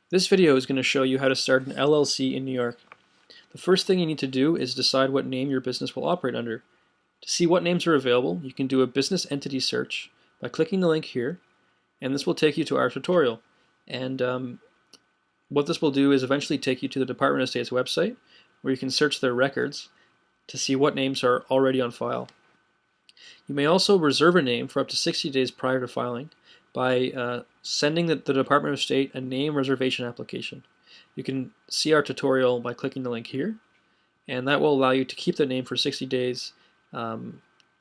This video is going to show you how to start an LLC in New York. The first thing you need to do is decide what name your business will operate under. To see what names are available, you can do a business entity search by clicking the link here, and this will take you to our tutorial. And what this will do is eventually take you to the Department of State's website, where you can search their records to see what names are already on file. You may also reserve a name for up to 60 days prior to filing by sending the Department of State a name reservation application. You can see our tutorial by clicking the link here, and that will allow you to keep the name for 60 days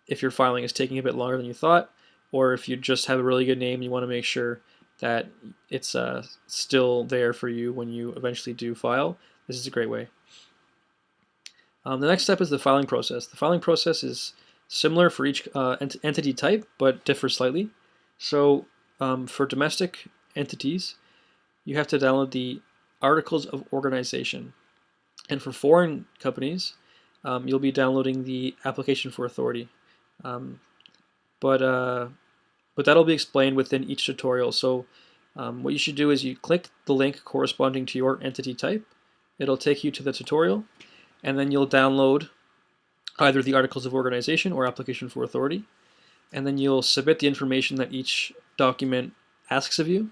if your filing is taking a bit longer than you thought, or if you just have a really good name and you want to make sure that it's still there for you when you eventually do file. This is a great way. The next step is the filing process. The filing process is similar for each entity type, but differs slightly. So for domestic entities, you have to download the Articles of Organization. And for foreign companies, you'll be downloading the Application for Authority. But that'll be explained within each tutorial. So what you should do is you click the link corresponding to your entity type. It'll take you to the tutorial, and then you'll download either the Articles of Organization or Application for Authority, and then you'll submit the information that each document asks of you.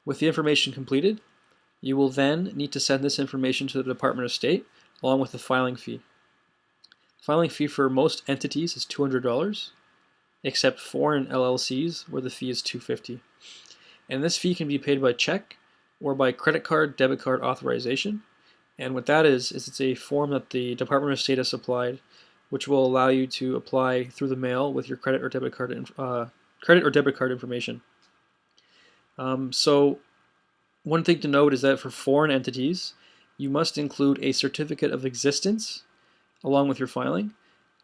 With the information completed, you will then need to send this information to the Department of State along with the filing fee. The filing fee for most entities is $200, except foreign LLCs where the fee is $250. And this fee can be paid by check or by credit card, debit card authorization. And what that is it's a form that the Department of State has supplied, which will allow you to apply through the mail with your credit or debit card information. So one thing to note is that for foreign entities, you must include a certificate of existence along with your filing.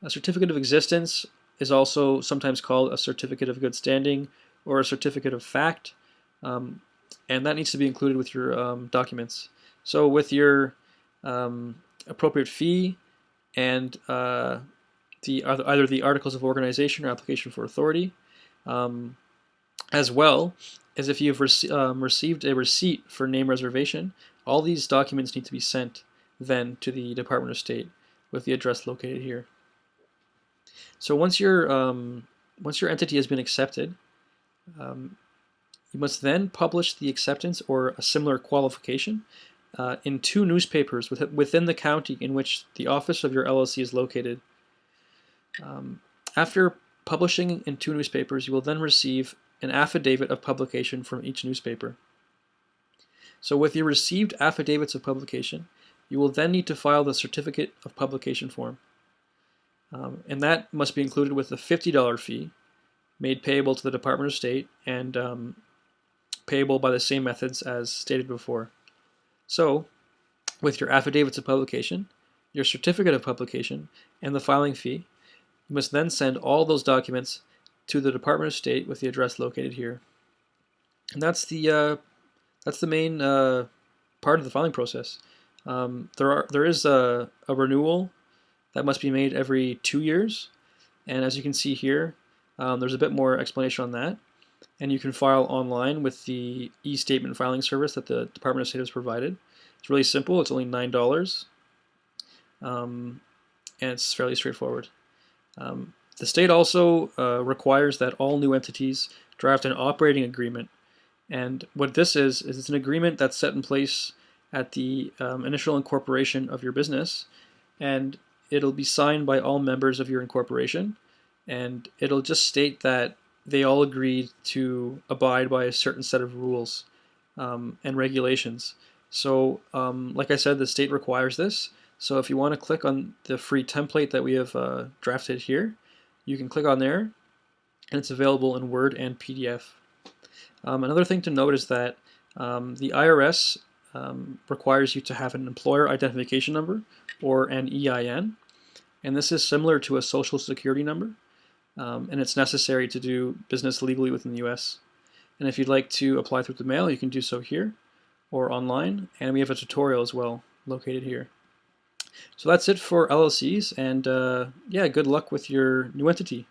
A certificate of existence is also sometimes called a certificate of good standing or a certificate of fact, and that needs to be included with your documents. So with your appropriate fee and either the Articles of Organization or Application for Authority, as well as if you've received a receipt for name reservation, all these documents need to be sent then to the Department of State with the address located here. So once your entity has been accepted, you must then publish the acceptance or a similar qualification in 2 newspapers within the county in which the office of your LLC is located. After publishing in 2 newspapers, you will then receive an affidavit of publication from each newspaper. So with your received affidavits of publication, you will then need to file the certificate of publication form. And that must be included with a $50 fee made payable to the Department of State and payable by the same methods as stated before. So with your affidavits of publication, your certificate of publication, and the filing fee, you must then send all those documents to the Department of State with the address located here. And that's the main part of the filing process. There is a renewal that must be made every 2 years, and as you can see here, there's a bit more explanation on that. And you can file online with the e-statement filing service that the Department of State has provided. It's really simple. It's only $9, and it's fairly straightforward. The state also requires that all new entities draft an operating agreement. And what this is it's an agreement that's set in place at the initial incorporation of your business, and it'll be signed by all members of your incorporation, and it'll just state that they all agreed to abide by a certain set of rules and regulations. So like I said, the state requires this. So if you want to click on the free template that we have drafted here, you can click on there, and it's available in Word and PDF. Another thing to note is that the IRS requires you to have an employer identification number or an EIN, and this is similar to a social security number, and it's necessary to do business legally within the US. And if you'd like to apply through the mail, you can do so here or online, and we have a tutorial as well located here. So that's it for LLCs, and yeah, good luck with your new entity.